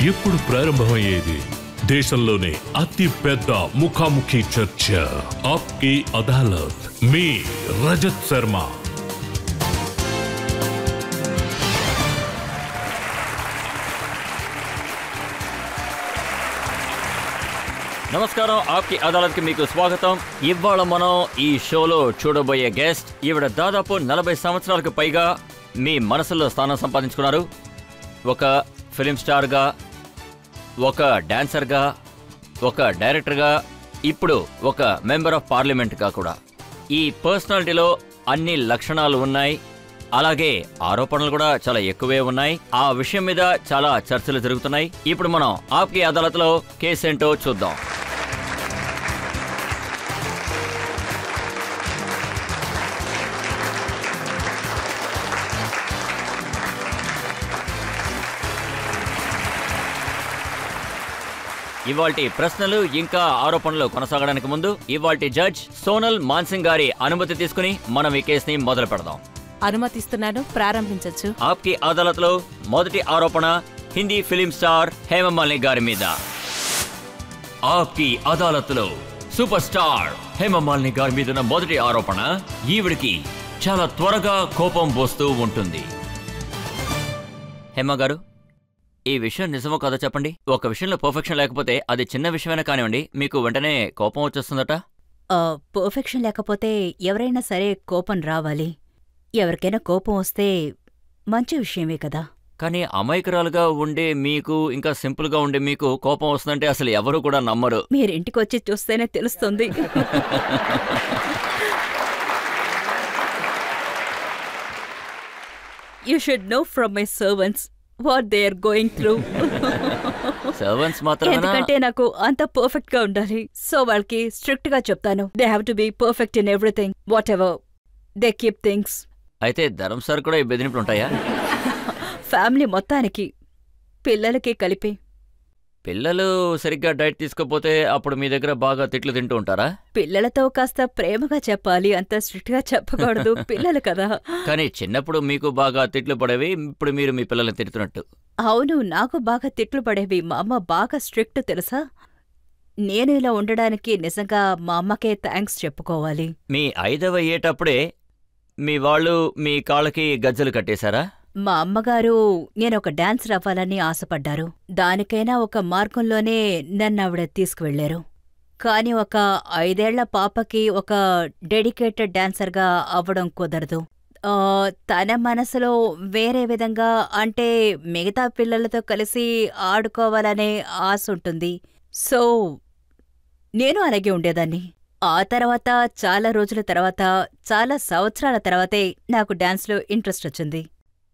ఇప్పుడు ప్రారంభమయ్యేది దేశంలోనే అతి పెద్ద ముఖాముఖి చర్చ ఆప్కి అదాలత్ మీ రజత్ శర్మ. నమస్కారం, ఆప్కి అదాలత్కి మీకు స్వాగతం. ఇవాళ మనం ఈ షోలో చూడబోయే గెస్ట్ ఈవిడ దాదాపు 40 సంవత్సరాలకు పైగా మీ మనసులో స్థానం సంపాదించుకున్నారు. ఒక ఫిలిం స్టార్గా, ఒక డాన్సర్గా, ఒక డైరెక్టర్గా, ఇప్పుడు ఒక మెంబర్ ఆఫ్ పార్లమెంట్గా కూడా. ఈ పర్సనాలిటీలో అన్ని లక్షణాలు ఉన్నాయి, అలాగే ఆరోపణలు కూడా చాలా ఎక్కువే ఉన్నాయి. ఆ విషయం మీద చాలా చర్చలు జరుగుతున్నాయి. ఇప్పుడు మనం ఆప్కి అదాలత్లో కేసు ఏంటో చూద్దాం. ఇవాల్టి ప్రశ్నలు ఇంకా ఆరోపణలు కొనసాగడానికి ముందు ఇవాల్టి జడ్జ్ సోనల్ మాన్సింగ్ గారి అనుమతి తీసుకుని మనం ఈ కేసుని మొదలు పెడదాం. అనుమతిస్తున్నాను, ప్రారంభించొచ్చు. ఆప్కి అదాలత్లో మొదటి ఆరోపణ హిందీ ఫిలిం స్టార్ హేమమాలిని గారి మీద. ఆప్కి అదాలత్లో సూపర్ స్టార్ హేమమాలిని గారి మీద ఉన్న మొదటి ఆరోపణ, ఈవిడికి చాలా త్వరగా కోపం పోస్తూ ఉంటుంది. హేమ గారు, ఈ విషయం నిజమో కాదో చెప్పండి. ఒక విషయంలో పర్ఫెక్షన్ లేకపోతే అది చిన్న విషయమైనా కానివ్వండి, మీకు వెంటనే కోపం వచ్చేస్తుందట. పర్ఫెక్షన్ లేకపోతే ఎవరైనా సరే కోపం రావాలి. ఎవరికైనా కోపం వస్తే మంచి విషయమే కదా. కానీ అమాయకురాలుగా ఉండే మీకు, ఇంకా సింపుల్ గా ఉండే మీకు కోపం వస్తుందంటే అసలు ఎవరు కూడా నమ్మరు. మీరింటికొచ్చి చూస్తేనే తెలుస్తుంది. You should know from my servants what they are going through. Servants మాత్రమేనా? ఎందుకంటే నాకు అంత పర్ఫెక్ట్ గా ఉండాలి. సో వాళ్ళకి స్ట్రిక్ట్ గా చెప్తాను. They have to be perfect in everything, what ever they keep things. అయితే ధరం సార్ కూడా ఈ బెదిరింపులు ఉంటాయా? ఫ్యామిలీ మొత్తానికి, పిల్లలకి కలిపి. పిల్లలు సరిగ్గా డైట్ తీసుకోపోతే అప్పుడు మీ దగ్గర బాగా తిట్లు తింటూ ఉంటారా? పిల్లలతో కాస్త ప్రేమగా చెప్పాలి, అంత స్ట్రిక్ట్ గా చెప్పకూడదు, పిల్లలు కదా. కానీ చిన్నప్పుడు మీకు బాగా తిట్లు పడేవి, ఇప్పుడు మీరు మీ పిల్లల్ని తిడుతున్నట్టు. అవును, నాకు బాగా తిట్లు పడేవి. మా అమ్మ బాగా స్ట్రిక్ట్ తెలుసా. నేను ఇలా ఉండడానికి నిజంగా మా అమ్మకే థ్యాంక్స్ చెప్పుకోవాలి. మీ 5వ ఏటప్పుడే మీ వాళ్ళు మీ కాళ్ళకి గజ్జలు కట్టేశారా? మా అమ్మగారు నేనొక డాన్సర్ అవ్వాలని ఆశపడ్డారు. దానికైనా ఒక మార్గంలోనే నన్నావిడ తీసుకువెళ్లారు. కాని ఒక 5 ఏళ్ల పాపకి ఒక డెడికేటెడ్ డాన్సర్గా అవ్వడం కుదరదు. తన మనసులో వేరే విధంగా, అంటే మిగతా పిల్లలతో కలిసి ఆడుకోవాలనే ఆశ ఉంటుంది. సో నేను అలాగే ఉండేదాన్ని. ఆ తర్వాత చాలా రోజుల తర్వాత, చాలా సంవత్సరాల తర్వాతే నాకు డాన్స్లో ఇంట్రెస్ట్ వచ్చింది.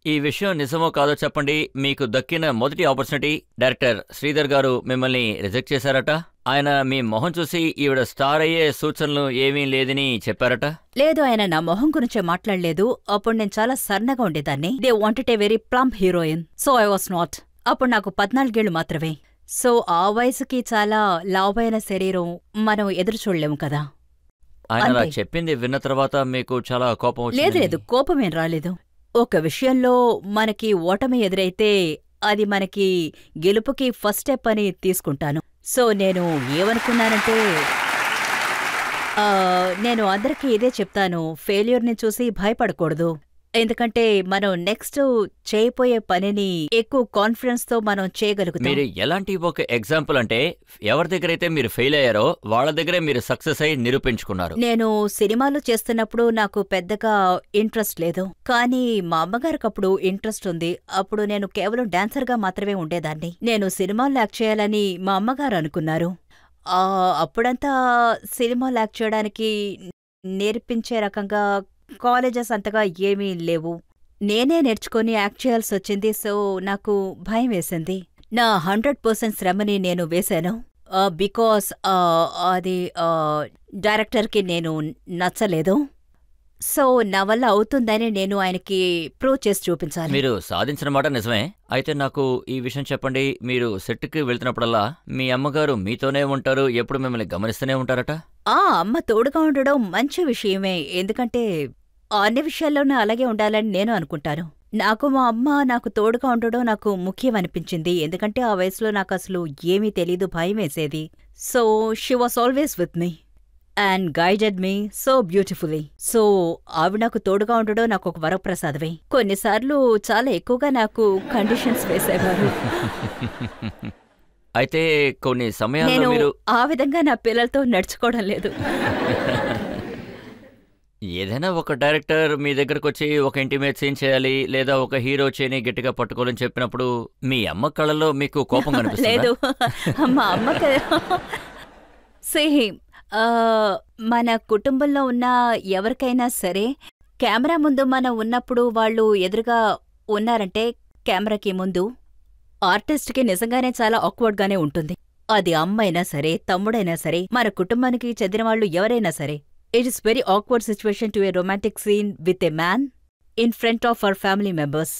ఈ విషయం నిజమో కాదో చెప్పండి. మీకు దక్కిన మొదటి ఆపర్చునిటీ డైరెక్టర్ శ్రీధర్ గారు మిమ్మల్ని రిజెక్ట్ చేశారట. ఆయన మీ మొహం చూసి ఈవిడ స్టార్ అయ్యే సూచనలు ఏమీ లేదని చెప్పారట. లేదు, ఆయన నా మొహం గురించే మాట్లాడలేదు. అప్పుడు నేను చాలా సన్నగా ఉండేదాన్ని. They wanted a very plump heroine, so I was not. అప్పుడు నాకు 14 ఏళ్లు మాత్రమే. సో ఆ వయసుకి చాలా లావైన శరీరం మనం ఎదురు చూడలేము కదా. ఆయన అలా చెప్పింది విన్న తర్వాత మీకు చాలా కోపం వచ్చింది? లేదు, కోపమేం రాలేదు. ఒక విషయంలో మనకి ఓటమి ఎదురైతే అది మనకి గెలుపుకి ఫస్ట్ స్టెప్ అని తీసుకుంటాను. సో నేను ఏమనుకున్నానంటే, నేను అందరికీ ఇదే చెప్తాను, ఫెయిల్యూర్ని చూసి భయపడకూడదు. ఎందుకంటే మనం నెక్స్ట్ చేయబోయే పనిని ఎక్కువ కాన్ఫిడెన్స్తో మనం చేయగలుగుతాం. మీరు ఎలాంటి ఒక ఎగ్జాంపుల్ అంటే, ఎవరి దగ్గరైతే మీరు ఫెయిల్ అయ్యారో వాళ్ళ దగ్గరే మీరు సక్సెస్ అయి నిరూపించుకున్నారు. నేను సినిమాలు చేస్తున్నప్పుడు నాకు పెద్దగా ఇంట్రెస్ట్ లేదు, కానీ మా అమ్మగారికి అప్పుడు ఇంట్రెస్ట్ ఉంది. అప్పుడు నేను కేవలం డాన్సర్గా మాత్రమే ఉండేదాన్ని. నేను సినిమాల్లో యాక్ట్ చేయాలని మా అమ్మగారు అనుకున్నారు. అప్పుడంతా సినిమాలు యాక్ట్ చేయడానికి నేర్పించే రకంగా కాలేజెస్ అంతగా ఏమీ లేవు. నేనే నేర్చుకొని యాక్ట్ చేయాల్సి వచ్చింది. సో నాకు భయం వేసింది. నా 100% శ్రమని నేను వేశాను. బికాస్ అది డైరెక్టర్కి నేను నచ్చలేదు. సో నా వల్ల అవుతుందని నేను ఆయనకి ప్రూవ్ చేసి చూపించాలి. మీరు సాధించిన మాట నిజమే. అయితే నాకు ఈ విషయం చెప్పండి, మీరు సెట్కి వెళ్తున్నప్పుడల్లా మీ అమ్మగారు మీతోనే ఉంటారు, ఎప్పుడు మిమ్మల్ని గమనిస్తూనే ఉంటారట? అమ్మ తోడుగా ఉండడం మంచి విషయమే, ఎందుకంటే అన్ని విషయాల్లోనూ అలాగే ఉండాలని నేను అనుకుంటాను. నాకు మా అమ్మ నాకు తోడుగా ఉండడం నాకు ముఖ్యం అనిపించింది. ఎందుకంటే ఆ వయసులో నాకు అసలు ఏమీ తెలీదు, భయం వేసేది. So she was always with me and guided me so beautifully. So ఆవిడ నాకు తోడుగా ఉండడం నాకు ఒక వరప్రసాదమే. కొన్నిసార్లు చాలా ఎక్కువగా నాకు కండిషన్స్ వేసేవారు. అయితే కొన్ని సమయాల్లో నేను మీరు ఆ విధంగా నా పిల్లలతో నడుచుకోవడం లేదు. ఏదైనా ఒక డైరెక్టర్ మీ దగ్గరకు వచ్చి ఒక ఇంటిమేట్ సీన్ చేయాలి లేదా ఒక హీరో చేయని గట్టిగా పట్టుకోవాలని చెప్పినప్పుడు మీ అమ్మ కళ్ళలో మీకు కోపం కనిపిస్తుందా? లేదు, మా అమ్మకి సేమ్ మన కుటుంబంలో ఉన్న ఎవరికైనా సరే కెమెరా ముందు మనం ఉన్నప్పుడు వాళ్ళు ఎదురుగా ఉన్నారంటే కెమెరాకి ముందు ఆర్టిస్ట్కి నిజంగానే చాలా ఆక్వర్డ్గానే ఉంటుంది. అది అమ్మైనా సరే, తమ్ముడైనా సరే, మన కుటుంబానికి చెందిన వాళ్ళు ఎవరైనా సరే. It is very awkward situation to a romantic scene with a man in front of our family members.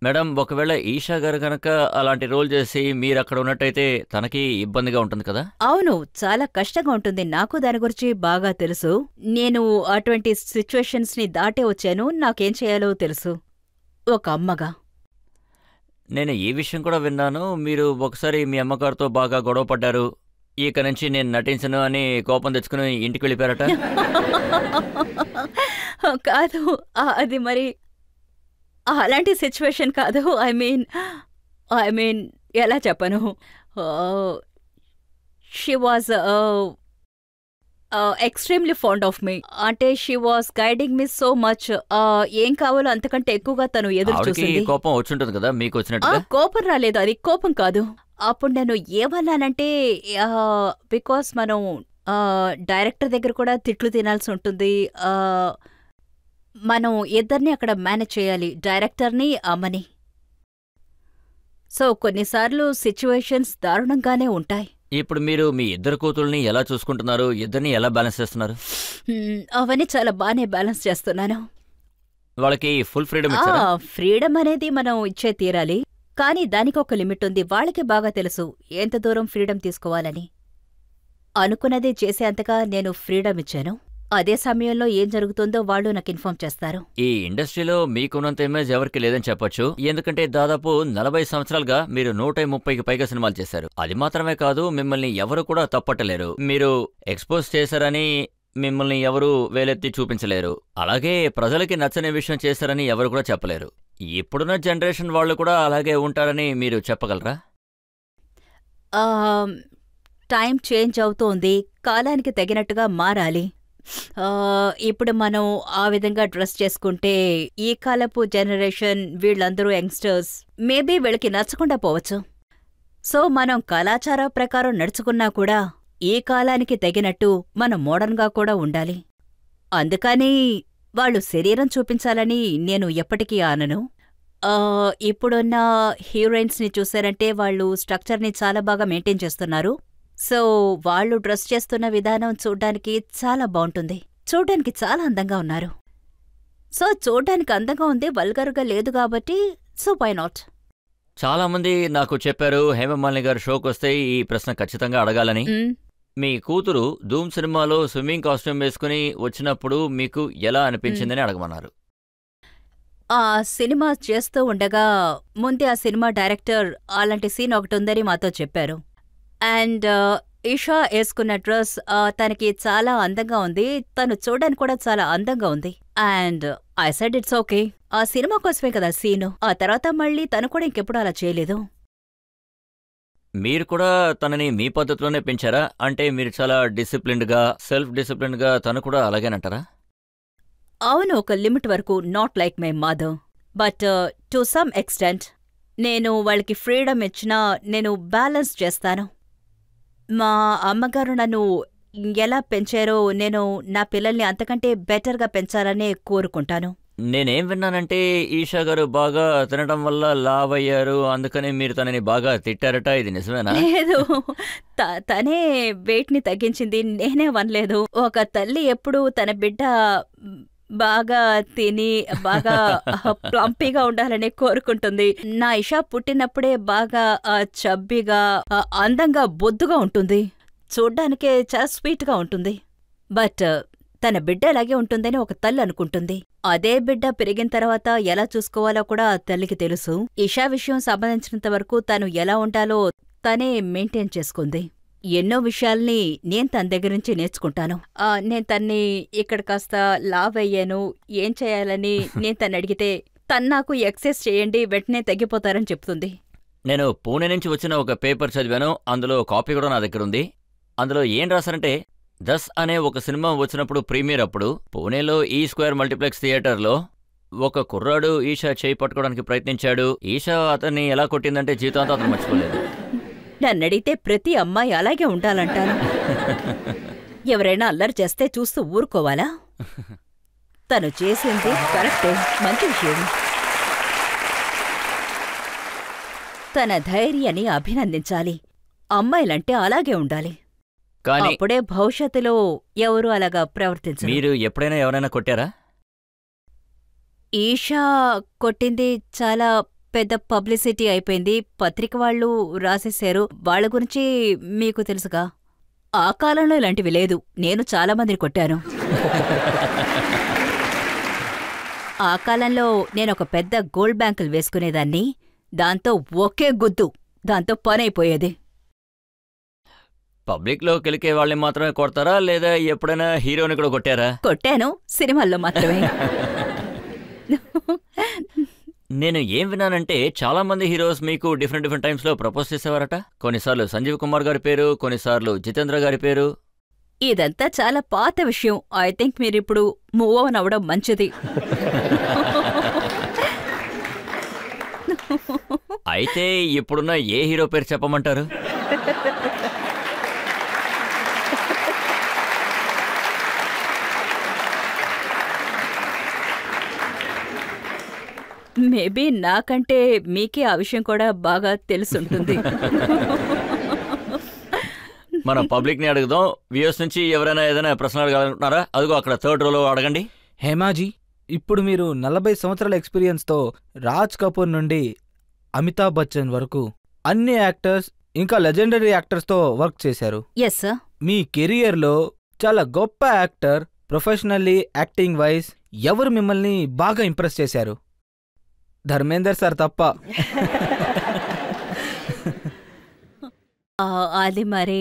Madam, ఒకవేళ ఈషా గారు గనక అలాంటి రోల్ చేసి మీరు అక్కడ ఉన్నట్టయితే తనకి ఇబ్బందిగా ఉంటుంది కదా? అవును, చాలా కష్టంగా ఉంటుంది. నాకు దాని గురించి బాగా తెలుసు. నేను అటువంటి సిచ్యువేషన్స్ ని దాటే వచ్చాను. నాకేం చేయాలో తెలుసు ఒక అమ్మగా. నేను ఈ విషయం కూడా విన్నాను, మీరు ఒకసారి మీ అమ్మగారితో బాగా గొడవ పడ్డారు, ఇక నుంచి నేను నటించను అని కోపం తెచ్చుకుని ఇంటికి వెళ్ళిపోయారట. కాదు, అది మరి అలాంటి సిచ్యువేషన్ కాదు. ఐ మీన్ ఎలా చెప్పను, she was extremely fond of me. అంటే she was guiding me so much. ఏం కావాలో అంతకంటే ఎక్కువగా తను ఎదురు చూసింది. కోపం వచ్చుంటుంది కదా మీకు వచ్చినట్టు? కోపం రాలేదు, అది కోపం కాదు. అప్పుడు నేను ఏమన్నానంటే, బికాస్ మనం డైరెక్టర్ దగ్గర కూడా తిట్లు తినాల్సి ఉంటుంది. మనం ఇద్దరిని అక్కడ మేనేజ్ చేయాలి, డైరెక్టర్ని, అమ్మని. సో కొన్నిసార్లు సిచ్యువేషన్స్ దారుణంగానే ఉంటాయి. ఇప్పుడు మీరు మీ ఇద్దరు కూతుల్ని ఎలా చూసుకుంటున్నారు? ఇద్దరిని ఎలా బ్యాలెన్స్ చేస్తున్నారు? అవన్నీ చాలా బాగానే బ్యాలెన్స్ చేస్తున్నాను. వాళ్ళకి ఫుల్ ఫ్రీడమ్ ఇచ్చారా? ఫ్రీడమ్ అనేది మనం ఇచ్చే తీరాలి, కానీ దానికి ఒక లిమిట్ ఉంది. వాళ్ళకి బాగా తెలుసు ఎంత దూరం ఫ్రీడమ్ తీసుకోవాలని. అనుకున్నదే చేసేంతగా నేను ఫ్రీడమ్ ఇచ్చాను. అదే సమయంలో ఏం జరుగుతుందో వాళ్ళు నాకు ఇన్ఫార్మ్ చేస్తారు. ఈ ఇండస్ట్రీలో మీకున్నంత ఇమేజ్ ఎవరికి లేదని చెప్పొచ్చు. ఎందుకంటే దాదాపు 40 సంవత్సరాలుగా మీరు 130కి పైగా సినిమాలు చేశారు. అది మాత్రమే కాదు, మిమ్మల్ని ఎవరు కూడా తప్పట్టలేరు. మీరు ఎక్స్పోజ్ చేశారని మిమ్మల్ని ఎవరూ వేలెత్తి చూపించలేరు. అలాగే ప్రజలకి నచ్చని విషయం చేశారని ఎవరు కూడా చెప్పలేరు. ఇప్పుడున్న జనరేషన్ వాళ్ళు కూడా అలాగే ఉంటారని మీరు చెప్పగలరా? టైం చేంజ్ అవుతోంది, కాలానికి తగినట్టుగా మారాలి. ఇప్పుడు మనం ఆ విధంగా డ్రెస్ చేసుకుంటే ఈ కాలపు జనరేషన్ వీళ్ళందరూ యంగ్స్టర్స్ మేబీ వీళ్ళకి నచ్చకుండా పోవచ్చు. సో మనం కళాచార ప్రకారం నడుచుకున్నా కూడా ఈ కాలానికి తగినట్టు మనం మోడర్న్గా కూడా ఉండాలి. అందుకని వాళ్ళు శరీరం చూపించాలని నేను ఎప్పటికీ ఆనను. ఇప్పుడున్న హీరోయిన్స్ని చూశారంటే వాళ్ళు స్ట్రక్చర్ని చాలా బాగా మెయింటైన్ చేస్తున్నారు. సో వాళ్ళు డ్రెస్ చేస్తున్న విధానం చూడ్డానికి చాలా బాగుంటుంది, చూడ్డానికి చాలా అందంగా ఉన్నారు. సో చూడ్డానికి అందంగా ఉంది, వల్గర్గా లేదు కాబట్టి సో వై నాట్. చాలా మంది నాకు చెప్పారు హేమమాలిని గారు షోకి వస్తే ఈ ప్రశ్న ఖచ్చితంగా అడగాలని. మీ కూతురు ధూమ్ సినిమాలో స్విమ్మింగ్ కాస్ట్యూమ్ వేసుకుని వచ్చినప్పుడు మీకు ఎలా అనిపించిందని అడగమన్నారు. ఆ సినిమా చేస్తూ ఉండగా ముందే ఆ సినిమా డైరెక్టర్ అలాంటి సీన్ ఒకటి ఉందని మాతో చెప్పారు. అండ్ ఈషా వేసుకున్న డ్రెస్ తనకి చాలా అందంగా ఉంది, తను చూడడానికి కూడా చాలా అందంగా ఉంది. And I said it's okay, ఆ సినిమా కోసమే కదా సీను. ఆ తర్వాత మళ్ళీ తను కూడా ఇంకెప్పుడు అలా చేయలేదు. మీరు కూడా తనని మీ పద్ధతిలోనే పెంచారా? అంటే మీరు చాలా డిసిప్లిన్డ్గా, సెల్ఫ్ డిసిప్లిన్డ్గా, తను కూడా అలాగేనంటారా? అవును, ఒక లిమిట్ వరకు. Not like my mother, but to some extent నేను వాళ్ళకి ఫ్రీడమ్ ఇచ్చినా నేను బ్యాలెన్స్ చేస్తాను. మా అమ్మగారు నన్ను ఎలా పెంచారో నేను నా పిల్లల్ని అంతకంటే బెటర్గా పెంచాలనే కోరుకుంటాను. నేనేం విన్నానంటే ఈషా గారు బాగా తినడం వల్ల లావ్ అయ్యారు, అందుకని మీరు తనని బాగా తిట్టారట, ఇది నిజమేనా? లేదు, తనే వెయిట్ని తగ్గించింది, నేనే వనలేదు. ఒక తల్లి ఎప్పుడూ తన బిడ్డ బాగా తిని బాగా ప్లంపీగా ఉండాలని కోరుకుంటుంది. నా ఇషా పుట్టినప్పుడే బాగా చబ్బిగా, అందంగా, బొద్దుగా ఉంటుంది, చూడ్డానికే చాలా స్వీట్గా ఉంటుంది. బట్ తన బిడ్డ అలాగే ఉంటుందని ఒక తల్లి అనుకుంటుంది. అదే బిడ్డ పెరిగిన తర్వాత ఎలా చూసుకోవాలో కూడా తల్లికి తెలుసు. ఇషా విషయం సంబంధించినంత వరకు తను ఎలా ఉండాలో తనే మెయింటైన్ చేసుకుంది. ఎన్నో విషయాల్ని నేను తన దగ్గర నుంచి నేర్చుకుంటాను. నేను తన్ని ఇక్కడ కాస్త లావ్ అయ్యాను, ఏం చేయాలని నేను తను అడిగితే తను నాకు ఎక్సర్సైజ్ చేయండి వెంటనే తగ్గిపోతారని చెప్తుంది. నేను పూణే నుంచి వచ్చిన ఒక పేపర్ చదివాను, అందులో కాపీ కూడా నా దగ్గర ఉంది. అందులో ఏం రాశారంటే, దస్ అనే ఒక సినిమా వచ్చినప్పుడు ప్రీమియర్ అప్పుడు పూణేలో ఈ స్క్వేర్ మల్టీప్లెక్స్ థియేటర్లో ఒక కుర్రాడు ఈషా చేయి పట్టుకోవడానికి ప్రయత్నించాడు. ఈషా అతన్ని ఎలా కొట్టిందంటే జీవితాంతా అతను మర్చిపోలేదు. నన్నడిగితే ప్రతి అమ్మాయి అలాగే ఉండాలంటాను. ఎవరైనా అల్లరి చేస్తే చూస్తూ ఊరుకోవాలా? తను చేసింది కరెక్టే, మంచి విషయం. తన ధైర్యాన్ని అభినందించాలి. అమ్మాయిలంటే అలాగే ఉండాలి. కానీ అప్పుడే భవిష్యత్తులో ఎవరు అలాగా ప్రవర్తించరు. మీరు ఎప్పుడైనా ఎవరైనా కొట్టారా? ఈషా కొట్టింది చాలా పెద్ద పబ్లిసిటీ అయిపోయింది. పత్రిక వాళ్ళు రాసేశారు. వాళ్ళ గురించి మీకు తెలుసుగా. ఆ కాలంలో ఇలాంటివి లేదు. నేను చాలా మందిని కొట్టాను. ఆ కాలంలో నేనొక పెద్ద గోల్డ్ బ్యాంకులు వేసుకునేదాన్ని. దాంతో ఒకే గుద్దు, దాంతో పనైపోయేది. పబ్లిక్లో కెలికే వాళ్ళని మాత్రమే కొడతారా, లేదా ఎప్పుడైనా హీరోని కూడా కొట్టారా? కొట్టాను, సినిమాల్లో మాత్రమే. నేను ఏం విన్నానంటే చాలా మంది హీరోస్ మీకు డిఫరెంట్ టైమ్స్లో ప్రపోజ్ చేసేవారట. కొన్నిసార్లు సంజీవ్ కుమార్ గారి పేరు, కొన్నిసార్లు జితేంద్ర గారి పేరు. ఇదంతా చాలా పాత విషయం. ఐ థింక్ మీరిప్పుడు మూవ్ ఆన్ అవ్వడం మంచిది. అయితే ఇప్పుడున్న ఏ హీరో పేరు చెప్పమంటారు? మేబీ నాకంటే మీకే ఆ విషయం కూడా బాగా తెలుసుంటుంది. మనం పబ్లిక్ని అడుగుదాం. వ్యూస్ నుంచి ఎవరైనా ఏదైనా ప్రశ్న అడగాలనుకుంటున్నారా? అదిగో అక్కడ థర్డ్ రోలో అడగండి. హేమాజీ, ఇప్పుడు మీరు 40 సంవత్సరాల ఎక్స్పీరియన్స్తో రాజ్ కపూర్ నుండి అమితాబ్ బచ్చన్ వరకు అన్ని యాక్టర్స్ ఇంకా లెజెండరీ యాక్టర్స్తో వర్క్ చేశారు. Yes sir. మీ కెరియర్లో చాలా గొప్ప యాక్టర్, ప్రొఫెషనల్లీ యాక్టింగ్ వైజ్ ఎవరు మిమ్మల్ని బాగా ఇంప్రెస్ చేశారు? ధర్మేందర్ సార్ తప్ప. అది మరి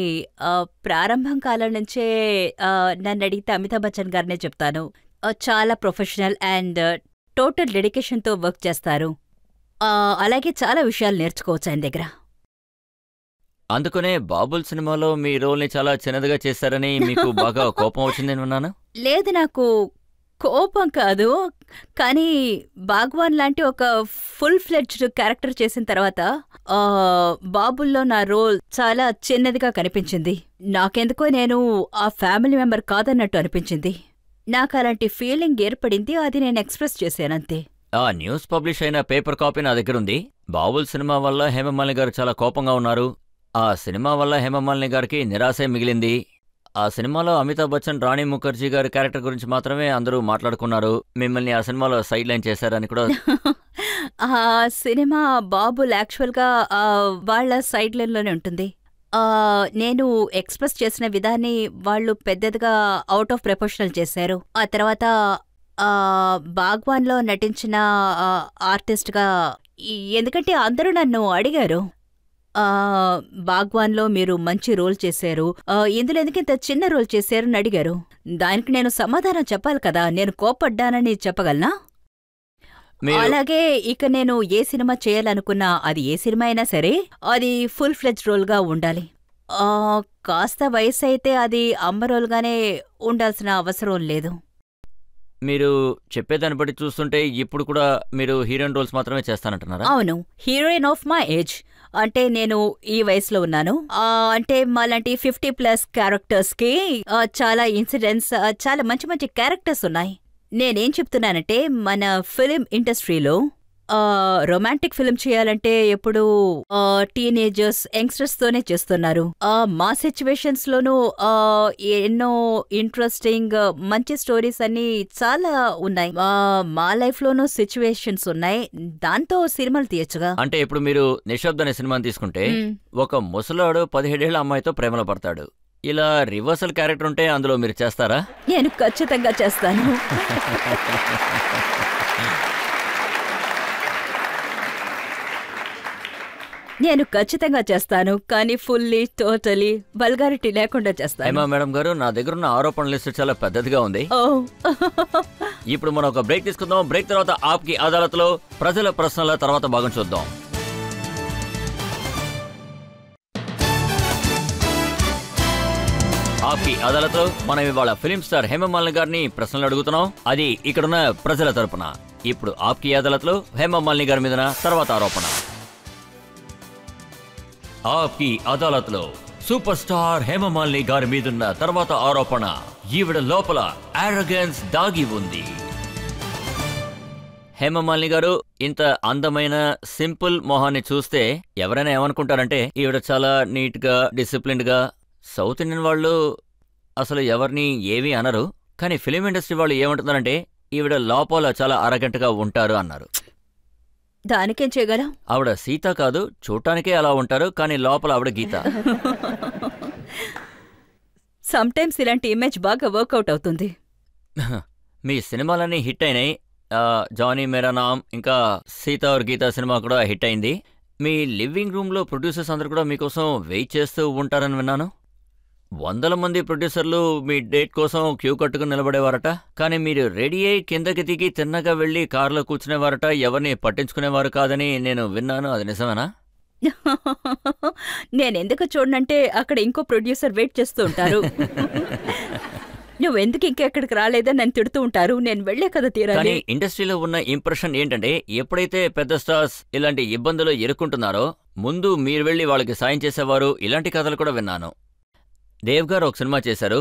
ప్రారంభం కాలం నుంచే నన్ను అడిగితే అమితాబ్ బచ్చన్ గారినే చెప్తాను. చాలా ప్రొఫెషనల్ అండ్ టోటల్ డెడికేషన్తో వర్క్ చేస్తారు. అలాగే చాలా విషయాలు నేర్చుకోవచ్చు ఆయన దగ్గర. అందుకనే బాబుల్ సినిమాలో మీ రోల్ని చాలా చిన్నదిగా చేశారని మీకు బాగా కోపం వచ్చిందని విన్నాను. లేదు, నాకు కోపం కాదు, కానీ బాగ్వాన్ లాంటి ఒక ఫుల్ ఫ్లెడ్జ్డ్ క్యారెక్టర్ చేసిన తర్వాత బాబుల్లో నా రోల్ చాలా చిన్నదిగా కనిపించింది. నాకెందుకో నేను ఆ ఫ్యామిలీ మెంబర్ కాదన్నట్టు అనిపించింది. నాకు అలాంటి ఫీలింగ్ ఏర్పడింది. అది నేను ఎక్స్ప్రెస్ చేశానంతే. ఆ న్యూస్ పబ్లిష్ అయిన పేపర్ కాపీ నా దగ్గరుంది. బాబుల్ సినిమా వల్ల హేమమాలిని గారు చాలా కోపంగా ఉన్నారు. ఆ సినిమా వల్ల హేమమాలిని గారికి నిరాశే మిగిలింది. ఆ సినిమాలో అమితాబ్ బచ్చన్, రాణి ముఖర్జీ గారి క్యారెక్టర్ గురించి మాత్రమే అందరూ మాట్లాడుకున్నారు. మిమ్మల్ని ఆ సినిమాలో సైడ్ లైన్ చేశారని కూడా. ఆ సినిమా బాబుల్ యాక్చువల్గా వాళ్ళ సైడ్ లైన్లోనే ఉంటుంది. నేను ఎక్స్ప్రెస్ చేసిన విధాన్ని వాళ్ళు పెద్దదిగా అవుట్ ఆఫ్ ప్రపోర్షనల్ చేశారు. ఆ తర్వాత బాగ్వాన్లో నటించిన ఆర్టిస్ట్గా, ఎందుకంటే అందరూ నన్ను అడిగారు, బాగ్వాన్లో మీరు మంచి రోల్ చేశారు, ఇందులో ఎందుకు ఇంత చిన్న రోల్ చేశారని అడిగారు. దానికి నేను సమాధానం చెప్పాలి కదా. నేను కోపడ్డానని చెప్పగలనా? అలాగే ఇక నేను ఏ సినిమా చేయాలనుకున్నా, అది ఏ సినిమా అయినా సరే, అది ఫుల్ ఫ్లెడ్జ్ రోల్గా ఉండాలి. కాస్త వయసు అయితే అది అమ్మ రోల్గానే ఉండాల్సిన అవసరం లేదు. మీరు చెప్పేదాన్ని బట్టి చూస్తుంటే ఇప్పుడు కూడా మీరు హీరోయిన్ రోల్స్ మాత్రమే చేస్తానంటున్నారా? అవును, హీరోయిన్ ఆఫ్ మై ఏజ్. అంటే నేను ఈ వయసులో ఉన్నాను. అంటే మాలాంటి 50+ క్యారెక్టర్స్కి చాలా ఇన్సిడెంట్స్, చాలా మంచి మంచి క్యారెక్టర్స్ ఉన్నాయి. నేనేం చెప్తున్నానంటే, మన ఫిలిం ఇండస్ట్రీలో రొమాంటిక్ ఫిలిం చేయాలంటే ఎప్పుడు టీనేజర్స్, యంగ్స్టర్స్తోనే చేస్తున్నారు. మా సిచ్యువేషన్స్ లోనూ ఎన్నో ఇంట్రెస్టింగ్ మంచి స్టోరీస్ అన్ని చాలా ఉన్నాయి. మా లైఫ్ లోనూ సిచ్యువేషన్స్ ఉన్నాయి. దాంతో సినిమాలు తీయచ్చుగా. అంటే ఇప్పుడు మీరు నిశ్శబ్ద అనే సినిమాని తీసుకుంటే, ఒక ముసలాడు 17 ఏళ్ల అమ్మాయితో ప్రేమలో పడతాడు. ఇలా రివర్సల్ క్యారెక్టర్ ఉంటే అందులో మీరు చేస్తారా? నేను ఖచ్చితంగా చేస్తాను. నేను ఖచ్చితంగా చేస్తాను, కానీ ఫుల్లీ టోటలీ వల్గారిటీ లేకుండా చేస్తాను. హేమా మేడం గారు, నా దగ్గర ఉన్న ఆరోపణ లిస్ట్ చాలా పెద్దదిగా ఉంది. ఓ ఇప్పుడు మనం ఒక బ్రేక్ తీసుకుందాం. బ్రేక్ తర్వాత ఆప్కి అదాలత్లో ప్రజల ప్రశ్నల తర్వాత భాగం చూద్దాం. ఆప్కి అదాలత్లో మనం ఇవాళ ఫిలిం స్టార్ హేమమాలిని గారిని ప్రశ్నలు అడుగుతున్నాం, అది ఇక్కడున్న ప్రజల తరపున. ఇప్పుడు ఆప్కి అదాలత్లో హేమమాలిని గారి మీద తర్వాత ఆరోపణ. ఆప్కి అదాలత్లో సూపర్ స్టార్ హేమమాలిని గారి మీదున్న తర్వాత ఆరోపణ. ఈవిడ లోపల ఆరోగెన్స్ దాగి ఉంది. హేమమాలిని గారు, ఇంత అందమైన సింపుల్ మొహాన్ని చూస్తే ఎవరైనా ఏమనుకుంటారంటే ఈవిడ చాలా నీట్ గా డిసిప్లిన్డ్ గా. సౌత్ ఇండియన్ వాళ్ళు అసలు ఎవరిని ఏమీ అనరు, కానీ ఫిలిం ఇండస్ట్రీ వాళ్ళు ఏమంటున్నారంటే ఈవిడ లోపల చాలా అరగంటగా ఉంటారు అన్నారు. దానికేం చేయగలం? ఆవిడ సీత కాదు, చూడటానికే అలా ఉంటారు, కానీ లోపల ఆవిడ గీత. సమ్ టైమ్స్ ఇలాంటి ఇమేజ్ బాగా వర్కౌట్ అవుతుంది. మీ సినిమాలన్నీ హిట్ అయినాయి. జానీ మేరా నామ్, ఇంకా సీత और గీత సినిమా కూడా హిట్ అయింది. మీ లివింగ్ రూమ్లో ప్రొడ్యూసర్స్ అందరూ కూడా మీకోసం వెయిట్ చేస్తూ ఉంటారని విన్నాను. 100 మంది ప్రొడ్యూసర్లు మీ డేట్ కోసం క్యూ కట్టుకుని నిలబడేవారట, కానీ మీరు రెడీ అయి కిందకి దిగి తిన్నగా వెళ్ళి కారులో కూర్చునేవారట, ఎవరిని పట్టించుకునేవారు కాదని నేను విన్నాను. అది నిజమేనా? నేనెందుకు చూడనంటే అక్కడ ఇంకో ప్రొడ్యూసర్ వెయిట్ చేస్తూ ఉంటారు. నువ్వెందుకు ఇంకెక్కడికి రాలేదని నన్ను తిడుతూ ఉంటారు. నేను వెళ్లే కదా తీరాలి. కానీ ఇండస్ట్రీలో ఉన్న ఇంప్రెషన్ ఏంటంటే ఎప్పుడైతే పెద్ద స్టార్స్ ఇలాంటి ఇబ్బందులు ఎదుర్కొంటున్నారో ముందు మీరు వెళ్ళి వాళ్ళకి సాయం చేసేవారు. ఇలాంటి కథలు కూడా విన్నాను. దేవ్ గారు ఒక సినిమా చేశారు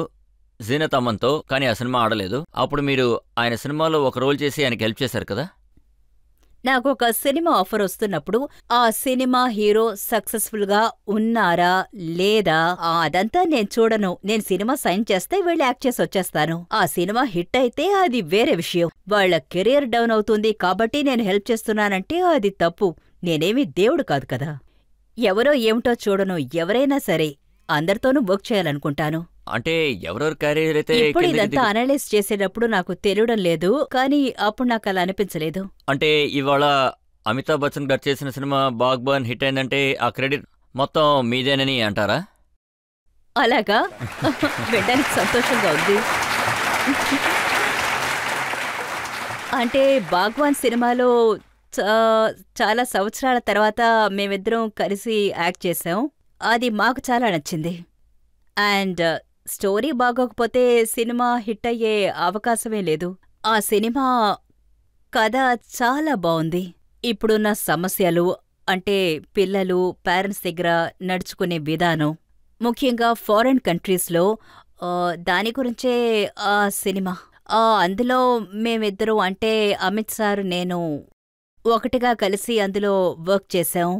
జీనత్ అమన్తో, కానీ ఆ సినిమా ఆడలేదు. అప్పుడు మీరు ఆయన సినిమాలో ఒక రోల్ చేసి ఆయనకి హెల్ప్ చేశారు కదా. నాకు ఒక సినిమా ఆఫర్ వస్తున్నప్పుడు ఆ సినిమా హీరో సక్సెస్ఫుల్ గా ఉన్నారా లేదా అదంతా నేను చూడను. నేను సినిమా సైన్ చేస్తే వెళ్ళి యాక్ట్ చేసి వచ్చేస్తాను. ఆ సినిమా హిట్ అయితే అది వేరే విషయం. వాళ్ళ కెరీర్ డౌన్ అవుతుంది కాబట్టి నేను హెల్ప్ చేస్తున్నానంటే అది తప్పు. నేనేమీ దేవుడు కాదు కదా. ఎవరో ఏమిటో చూడను. ఎవరైనా సరే అందరితోనూ వర్క్ చేయాలనుకుంటాను. అంటే ఎవరెవరు క్యారియర్ అయితే ఇప్పుడు ఇదంతా అనలైజ్ చేసేటప్పుడు నాకు తెలియడం లేదు, కానీ అప్పుడు నాకు అలా అనిపించలేదు. అంటే ఇవాళ అమితాబ్ బచ్చన్ గారు చేసిన సినిమా బాగ్బాన్ హిట్ అయిందంటే ఆ క్రెడిట్ మొత్తం మీదేనని అంటారా? అలాగా వినడానికి సంతోషంగా ఉంది. అంటే బాగ్వాన్ సినిమాలో చాలా సంవత్సరాల తర్వాత మేమిద్దరం కలిసి యాక్ట్ చేశాం. అది మాకు చాలా నచ్చింది. అండ్ స్టోరీ బాగోకపోతే సినిమా హిట్ అయ్యే అవకాశమే లేదు. ఆ సినిమా కథ చాలా బావుంది. ఇప్పుడున్న సమస్యలు అంటే పిల్లలు పేరెంట్స్ దగ్గర నడుచుకునే విధానం, ముఖ్యంగా ఫారెన్ కంట్రీస్లో దాని గురించే ఆ సినిమా. అందులో మేమిద్దరం అంటే అమిత్ సార్ నేను ఒకటిగా కలిసి అందులో వర్క్ చేశాం.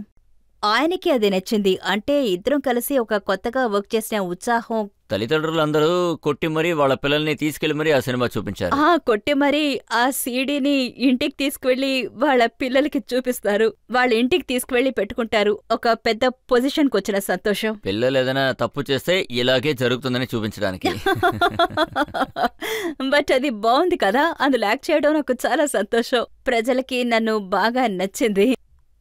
ఆయనకి అది నచ్చింది. అంటే ఇద్దరం కలిసి ఒక కొత్తగా వర్క్ చేసిన ఉత్సాహం. తల్లిదండ్రులందరూ కొట్టి మరీ వాళ్ళ పిల్లల్ని తీసుకెళ్లి మరీ ఆ సినిమా చూపించారు. కొట్టి మరీ ఆ సీడీని ఇంటికి తీసుకువెళ్లి వాళ్ళ పిల్లలకి చూపిస్తారు. వాళ్ళ ఇంటికి తీసుకువెళ్లి పెట్టుకుంటారు. ఒక పెద్ద పొజిషన్కి వచ్చిన సంతోషం. పిల్లలు ఏదైనా తప్పు చేస్తే ఇలాగే జరుగుతుందని చూపించడానికి. బట్ అది బాగుంది కదా. అందులో యాక్ట్ చేయడం నాకు చాలా సంతోషం. ప్రజలకి నన్ను బాగా నచ్చింది.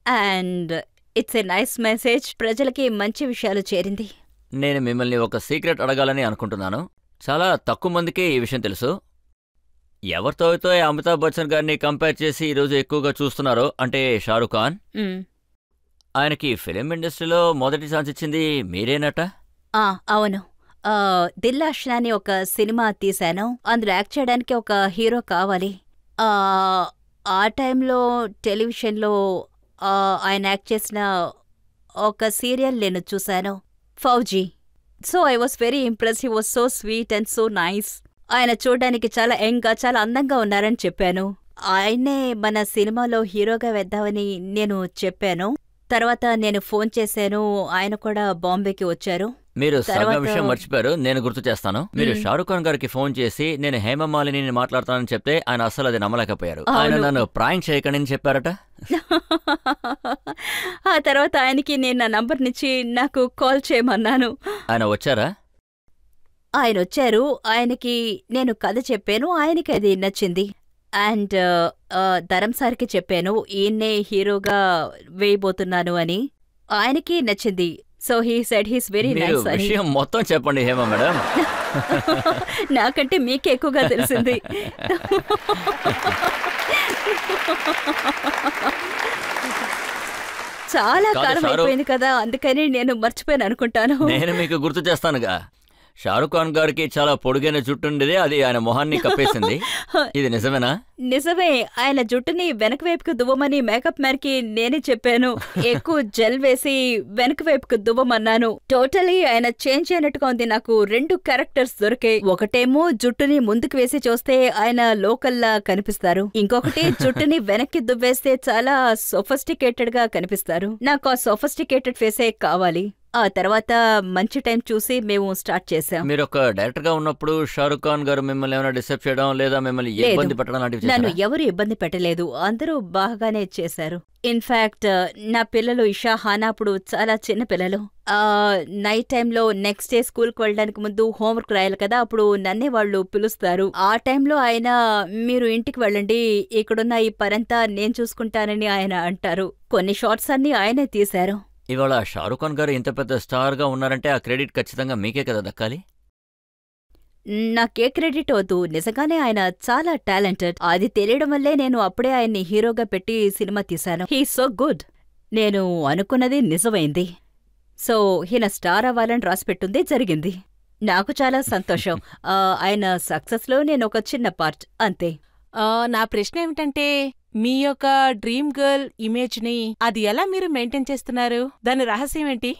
And it's a nice message. ప్రజలకి మంచి విషయాలు చేరింది. నేను మిమ్మల్ని ఒక సీక్రెట్ అడగాలని అనుకుంటున్నాను. చాలా తక్కువ మందికే ఈ విషయం తెలుసు. ఎవరితో అయితే అమితాబ్ బచ్చన్ గారిని కంపేర్ చేసి ఈరోజు ఎక్కువగా చూస్తున్నారో అంటే షారుఖ్ ఖాన్. ఆయనకి ఫిలిం ఇండస్ట్రీలో మొదటి ఛాన్స్ ఇచ్చింది మీరేనట? అవును. దిల్ ఆషనా అని ఒక సినిమా తీశాను. అందులో యాక్ట్ చేయడానికి ఒక హీరో కావాలి. ఆ టైంలో టెలివిజన్లో ఆయన యాక్ట్ చేసిన ఒక సీరియల్ నేను చూశాను, fauji. So I was very impress. He was so sweet and so nice. ఆయన చూడ్డానికి చాలా యంగ్గా చాలా అందంగా ఉన్నారని చెప్పాను. ఆయన్నే మన సినిమాలో హీరోగా వేద్దామని నేను చెప్పాను. తర్వాత నేను ఫోన్ చేశాను. ఆయన కూడా బాంబేకి వచ్చారు. మీరు సగం విషయం మర్చిపోయారు, నేను గుర్తు చేస్తాను. మీరు షారుఖ్ ఖాన్ గారికి ఫోన్ చేసి నేను హేమమాలిని మాట్లాడతానని చెప్తే ఆయన అస్సలు అది నమ్మలేకపోయారు. ఆయన నన్ను ప్రాంక్ చేయకండి అని చెప్పారట. ఆ తర్వాత ఆయనకి నేను నా నంబర్నిచ్చి నాకు కాల్ చేయమన్నాను. ఆయన వచ్చారా? ఆయనొచ్చారు. ఆయనకి నేను కథ చెప్పాను. ఆయనకి అది నచ్చింది. అండ్ ధరమ్ సార్‌కి చెప్పాను. ఈయన్నే హీరోగా వేయబోతున్నాను అని. ఆయనకి నచ్చింది. So he said he's very మీరు నైస్ అని. విషయం మొత్తం చెప్పండి హేమ మేడం. నాకంటే మీకే ఎక్కువగా తెలిసింది. చాలా కాదు కాలం షారూక్. అయిపోయింది కదా, అందుకని నేను మర్చిపోయాను అనుకుంటాను. నేను మీకు గుర్తు చేస్తానుగా, షారుఖ్ ఖాన్ గారికి చాలా పొడుగైన జుట్టు ఉండేది, అది ఆయన మొహాన్ని కప్పేసింది. ఇది నిజమేనా? నిజమే. ఆయన జుట్టుని వెనక వైపుకు దువ్వమని మేకప్ మ్యాన్ కి నేనే చెప్పాను. ఎక్కువ జెల్ వేసి వెనక వైపుకు దువ్వమన్నాను. టోటలీ ఆయన చేంజ్ అయినట్టుగా ఉంది. నాకు 2 క్యారెక్టర్స్ దొరికాయి. ఒకటేమో జుట్టుని ముందుకు వేసి చూస్తే ఆయన లోకల్లా కనిపిస్తారు. ఇంకొకటి జుట్టుని వెనక్కి దువ్వేస్తే చాలా సొఫిస్టికేటెడ్ గా కనిపిస్తారు. నాకు ఆ సొఫిస్టికేటెడ్ ఫేసే కావాలి. ఆ తర్వాత మంచి టైం చూసి మేము స్టార్ట్ చేశాం. మీరు ఒక డైరెక్టర్ గా ఉన్నప్పుడు షారుఖ్ ఖాన్ గారు మిమ్మల్ని ఏమైనా డిస్టర్బ్ చేయడం లేదా మిమ్మల్ని ఇబ్బంది పెట్టడం లాంటివి నన్ను చేశారా? ఎవరు ఇబ్బంది పెట్టలేదు. అందరూ బాగానే చేశారు. ఇన్ఫాక్ట్ నా పిల్లలు ఇషా, హానా అప్పుడు చాలా చిన్న పిల్లలు. నైట్ టైంలో నెక్స్ట్ డే స్కూల్కి వెళ్ళడానికి ముందు హోంవర్క్ రాయాలి కదా, అప్పుడు నన్నే వాళ్ళు పిలుస్తారు. ఆ టైంలో ఆయన మీరు ఇంటికి వెళ్ళండి, ఇక్కడున్న ఈ పరంతా నేను చూసుకుంటానని ఆయన అంటారు. కొన్ని షార్ట్స్ అన్ని ఆయనే తీశారు. ఇవాళ షారుఖ్ ఖాన్ గారు ఇంత పెద్ద స్టార్ గా ఉన్నారంటే ఆ క్రెడిట్ ఖచ్చితంగా మీకే కదా దక్కాలి. నాకే క్రెడిట్ వద్దు, నిజంగానే ఆయన చాలా టాలెంటెడ్. అది తెలియడం వల్లే నేను అప్పుడే ఆయన్ని హీరోగా పెట్టి సినిమా తీశాను. He so good. నేను అనుకున్నది నిజమైంది. సో ఈయన స్టార్ అవ్వాలని రాసిపెట్టుంది, జరిగింది. నాకు చాలా సంతోషం. ఆయన సక్సెస్లో నేను ఒక చిన్న పార్ట్, అంతే. నా ప్రశ్న ఏమిటంటే, మీ యొక్క డ్రీమ్ గర్ల్ ఇమేజ్ని అది ఎలా మీరు మెయింటైన్ చేస్తున్నారు? దాని రహస్యం ఏంటి?